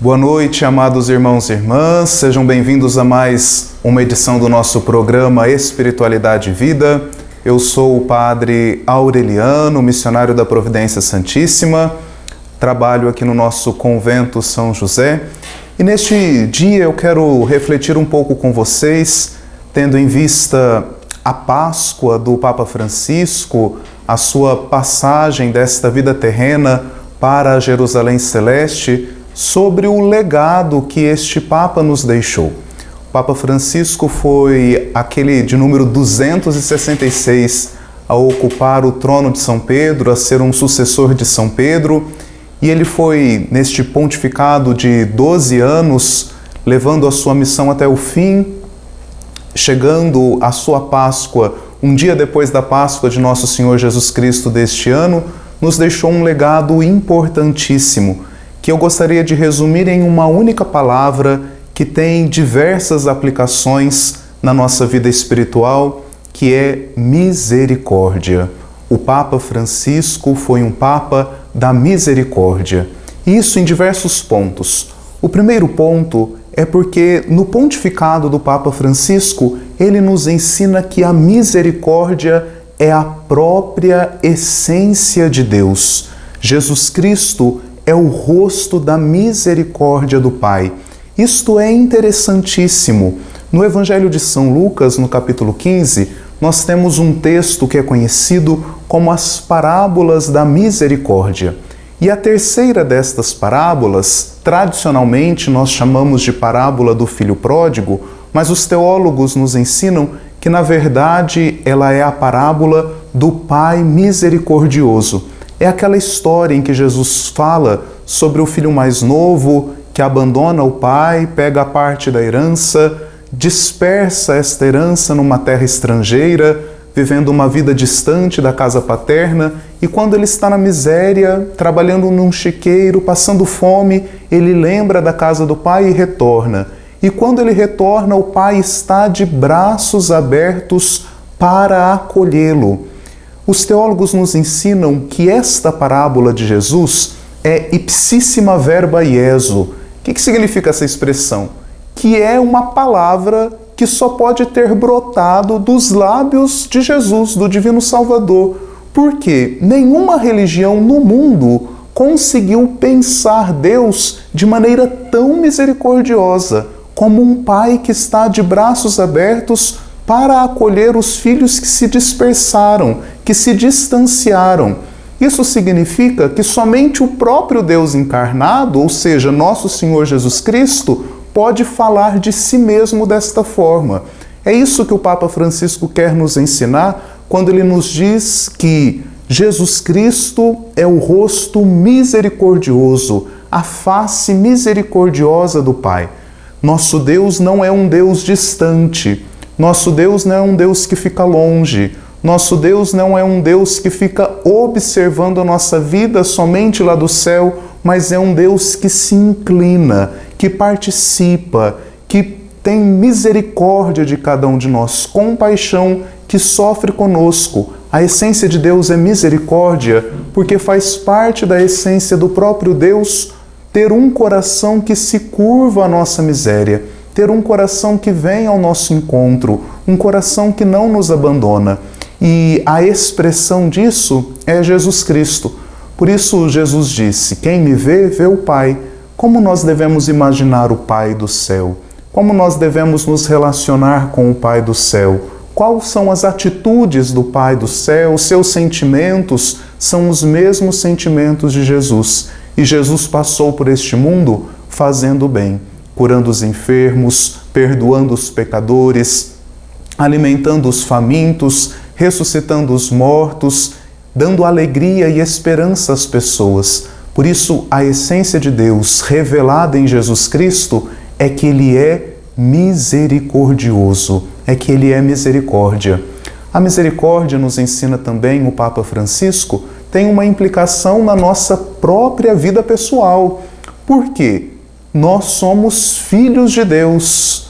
Boa noite, amados irmãos e irmãs, sejam bem-vindos a mais uma edição do nosso programa Espiritualidade e Vida. Eu sou o Padre Aureliano, missionário da Providência Santíssima, trabalho aqui no nosso convento São José e neste dia eu quero refletir um pouco com vocês, tendo em vista a Páscoa do Papa Francisco, a sua passagem desta vida terrena para Jerusalém Celeste, sobre o legado que este Papa nos deixou. O Papa Francisco foi aquele de número 266 a ocupar o trono de São Pedro, a ser um sucessor de São Pedro, e ele foi, neste pontificado de 12 anos, levando a sua missão até o fim, chegando à sua Páscoa, um dia depois da Páscoa de Nosso Senhor Jesus Cristo deste ano, nos deixou um legado importantíssimo, que eu gostaria de resumir em uma única palavra que tem diversas aplicações na nossa vida espiritual, que é misericórdia. O Papa Francisco foi um Papa da misericórdia. Isso em diversos pontos. O primeiro ponto é porque no pontificado do Papa Francisco, ele nos ensina que a misericórdia é a própria essência de Deus. Jesus Cristo é o rosto da misericórdia do Pai. Isto é interessantíssimo. No Evangelho de São Lucas, no capítulo 15, nós temos um texto que é conhecido como as parábolas da misericórdia. E a terceira destas parábolas, tradicionalmente nós chamamos de parábola do filho pródigo, mas os teólogos nos ensinam que, na verdade, ela é a parábola do Pai misericordioso. É aquela história em que Jesus fala sobre o filho mais novo que abandona o pai, pega a parte da herança, dispersa esta herança numa terra estrangeira, vivendo uma vida distante da casa paterna, e quando ele está na miséria, trabalhando num chiqueiro, passando fome, ele lembra da casa do pai e retorna. E quando ele retorna, o pai está de braços abertos para acolhê-lo. Os teólogos nos ensinam que esta parábola de Jesus é ipsissima verba iesu. O que significa essa expressão? Que é uma palavra que só pode ter brotado dos lábios de Jesus, do Divino Salvador. Porque nenhuma religião no mundo conseguiu pensar Deus de maneira tão misericordiosa, como um pai que está de braços abertos para acolher os filhos que se dispersaram, que se distanciaram. Isso significa que somente o próprio Deus encarnado, ou seja, nosso Senhor Jesus Cristo, pode falar de si mesmo desta forma. É isso que o Papa Francisco quer nos ensinar quando ele nos diz que Jesus Cristo é o rosto misericordioso, a face misericordiosa do Pai. Nosso Deus não é um Deus distante. Nosso Deus não é um Deus que fica longe. Nosso Deus não é um Deus que fica observando a nossa vida somente lá do céu, mas é um Deus que se inclina, que participa, que tem misericórdia de cada um de nós, compaixão, que sofre conosco. A essência de Deus é misericórdia, porque faz parte da essência do próprio Deus ter um coração que se curva à nossa miséria, ter um coração que vem ao nosso encontro, um coração que não nos abandona. E a expressão disso é Jesus Cristo. Por isso Jesus disse, quem me vê, vê o Pai. Como nós devemos imaginar o Pai do céu? Como nós devemos nos relacionar com o Pai do céu? Quais são as atitudes do Pai do céu? Os seus sentimentos são os mesmos sentimentos de Jesus. E Jesus passou por este mundo fazendo o bem, curando os enfermos, perdoando os pecadores, alimentando os famintos, ressuscitando os mortos, dando alegria e esperança às pessoas. Por isso, a essência de Deus revelada em Jesus Cristo é que Ele é misericordioso, é que Ele é misericórdia. A misericórdia, nos ensina também o Papa Francisco, tem uma implicação na nossa própria vida pessoal. Por quê? Nós somos filhos de Deus.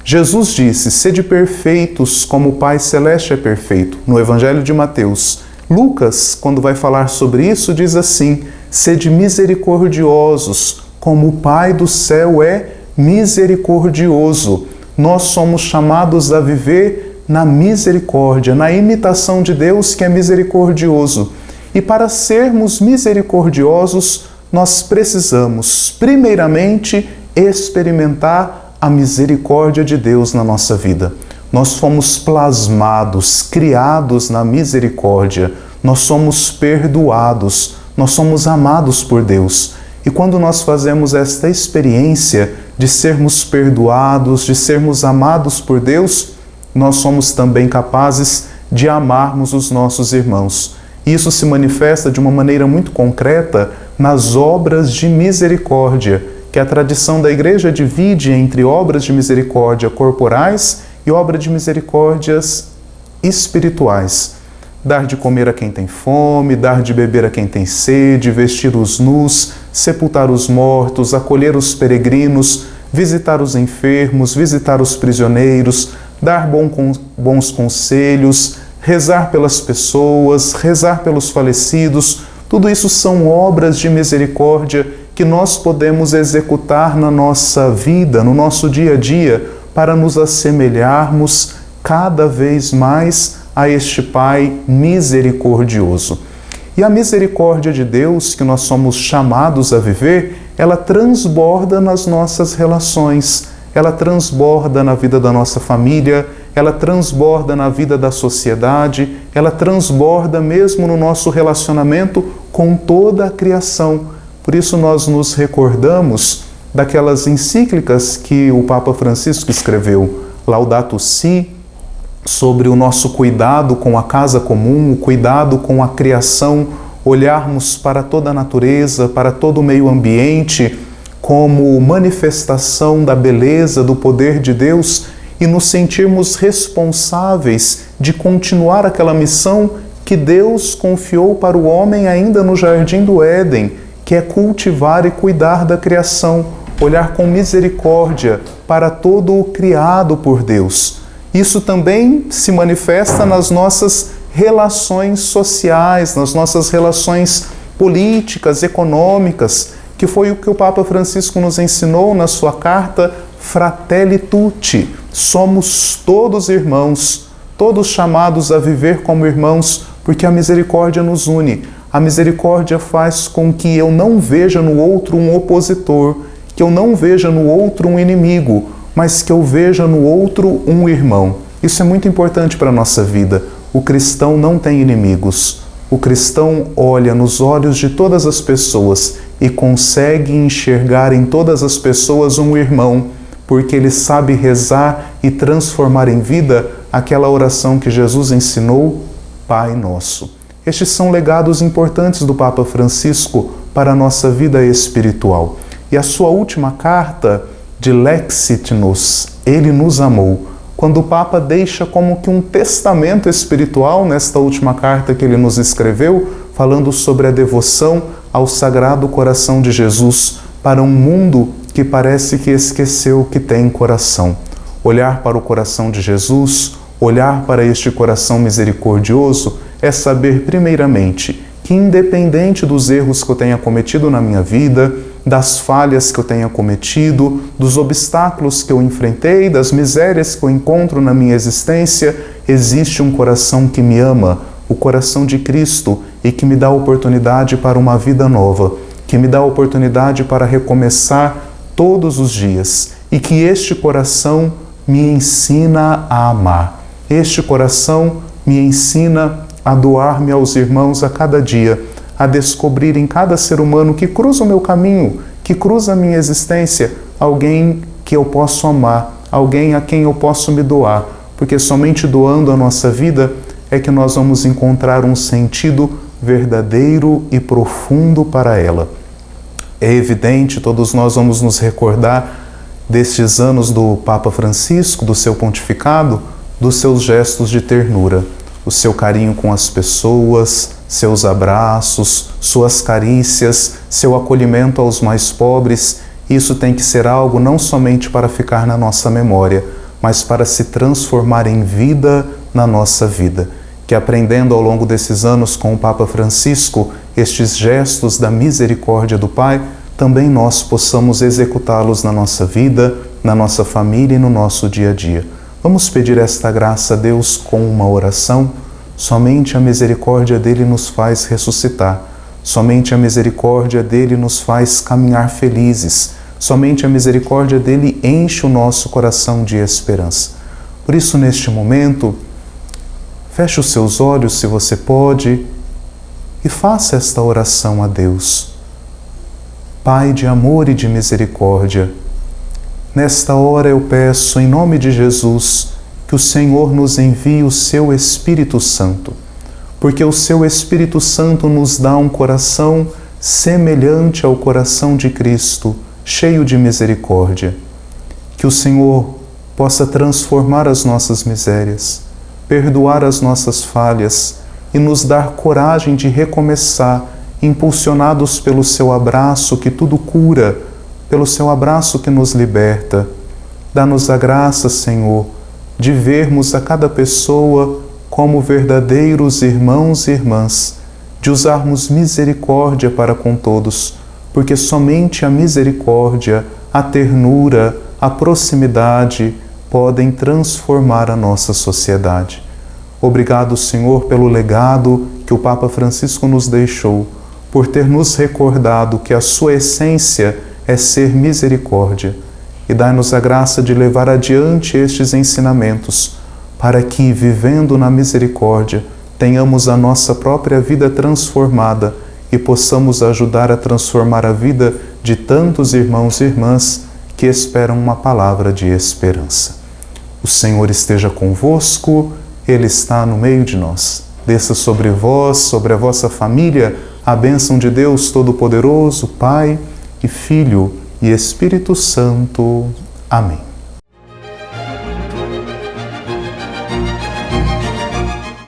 Jesus disse, sede perfeitos como o Pai Celeste é perfeito, no Evangelho de Mateus. Lucas, quando vai falar sobre isso, diz assim, sede misericordiosos, como o Pai do céu é misericordioso. Nós somos chamados a viver na misericórdia, na imitação de Deus que é misericordioso. E para sermos misericordiosos, nós precisamos, primeiramente, experimentar a misericórdia de Deus na nossa vida. Nós fomos plasmados, criados na misericórdia. Nós somos perdoados, nós somos amados por Deus. E quando nós fazemos esta experiência de sermos perdoados, de sermos amados por Deus, nós somos também capazes de amarmos os nossos irmãos. Isso se manifesta de uma maneira muito concreta nas obras de misericórdia, que a tradição da Igreja divide entre obras de misericórdia corporais e obras de misericórdias espirituais. Dar de comer a quem tem fome, dar de beber a quem tem sede, vestir os nus, sepultar os mortos, acolher os peregrinos, visitar os enfermos, visitar os prisioneiros, dar bons conselhos, rezar pelas pessoas, rezar pelos falecidos. Tudo isso são obras de misericórdia que nós podemos executar na nossa vida, no nosso dia a dia, para nos assemelharmos cada vez mais a este Pai misericordioso. E a misericórdia de Deus que nós somos chamados a viver, ela transborda nas nossas relações, ela transborda na vida da nossa família, ela transborda na vida da sociedade, ela transborda mesmo no nosso relacionamento com toda a criação. Por isso nós nos recordamos daquelas encíclicas que o Papa Francisco escreveu, Laudato Si, sobre o nosso cuidado com a casa comum, o cuidado com a criação, olharmos para toda a natureza, para todo o meio ambiente, como manifestação da beleza, do poder de Deus e nos sentirmos responsáveis de continuar aquela missão que Deus confiou para o homem ainda no Jardim do Éden, que é cultivar e cuidar da criação, olhar com misericórdia para todo o criado por Deus. Isso também se manifesta nas nossas relações sociais, nas nossas relações políticas, econômicas, que foi o que o Papa Francisco nos ensinou na sua carta Fratelli Tutti. Somos todos irmãos, todos chamados a viver como irmãos, porque a misericórdia nos une. A misericórdia faz com que eu não veja no outro um opositor, que eu não veja no outro um inimigo, mas que eu veja no outro um irmão. Isso é muito importante para a nossa vida. O cristão não tem inimigos. O cristão olha nos olhos de todas as pessoas e consegue enxergar em todas as pessoas um irmão, porque ele sabe rezar e transformar em vida aquela oração que Jesus ensinou, Pai Nosso. Estes são legados importantes do Papa Francisco para a nossa vida espiritual. E a sua última carta, de Lexit-nos, Ele nos amou, quando o Papa deixa como que um testamento espiritual nesta última carta que ele nos escreveu, falando sobre a devoção ao Sagrado Coração de Jesus para um mundo que parece que esqueceu que tem coração. Olhar para o coração de Jesus, olhar para este coração misericordioso, é saber primeiramente que independente dos erros que eu tenha cometido na minha vida, das falhas que eu tenha cometido, dos obstáculos que eu enfrentei, das misérias que eu encontro na minha existência, existe um coração que me ama, o coração de Cristo, e que me dá oportunidade para uma vida nova, que me dá oportunidade para recomeçar todos os dias, e que este coração me ensina a amar. Este coração me ensina a doar-me aos irmãos a cada dia, a descobrir em cada ser humano que cruza o meu caminho, que cruza a minha existência, alguém que eu posso amar, alguém a quem eu posso me doar, porque somente doando a nossa vida é que nós vamos encontrar um sentido verdadeiro e profundo para ela. É evidente, todos nós vamos nos recordar destes anos do Papa Francisco, do seu pontificado, dos seus gestos de ternura, o seu carinho com as pessoas, seus abraços, suas carícias, seu acolhimento aos mais pobres. Isso tem que ser algo não somente para ficar na nossa memória, mas para se transformar em vida na nossa vida. Que aprendendo ao longo desses anos com o Papa Francisco estes gestos da misericórdia do Pai, também nós possamos executá-los na nossa vida, na nossa família e no nosso dia a dia. Vamos pedir esta graça a Deus com uma oração. Somente a misericórdia dele nos faz ressuscitar. Somente a misericórdia dele nos faz caminhar felizes. Somente a misericórdia dele enche o nosso coração de esperança. Por isso, neste momento, feche os seus olhos, se você pode, e faça esta oração a Deus. Pai de amor e de misericórdia, nesta hora eu peço, em nome de Jesus, que o Senhor nos envie o seu Espírito Santo, porque o seu Espírito Santo nos dá um coração semelhante ao coração de Cristo, cheio de misericórdia. Que o Senhor possa transformar as nossas misérias, perdoar as nossas falhas e nos dar coragem de recomeçar, impulsionados pelo seu abraço que tudo cura, pelo seu abraço que nos liberta. Dá-nos a graça, Senhor, de vermos a cada pessoa como verdadeiros irmãos e irmãs, de usarmos misericórdia para com todos, porque somente a misericórdia, a ternura, a proximidade podem transformar a nossa sociedade. Obrigado, Senhor, pelo legado que o Papa Francisco nos deixou, por ter nos recordado que a sua essência é ser misericórdia. E dai-nos a graça de levar adiante estes ensinamentos, para que, vivendo na misericórdia, tenhamos a nossa própria vida transformada e possamos ajudar a transformar a vida de tantos irmãos e irmãs que esperam uma palavra de esperança. O Senhor esteja convosco, Ele está no meio de nós. Desça sobre vós, sobre a vossa família, a bênção de Deus Todo-Poderoso, Pai e Filho e Espírito Santo. Amém.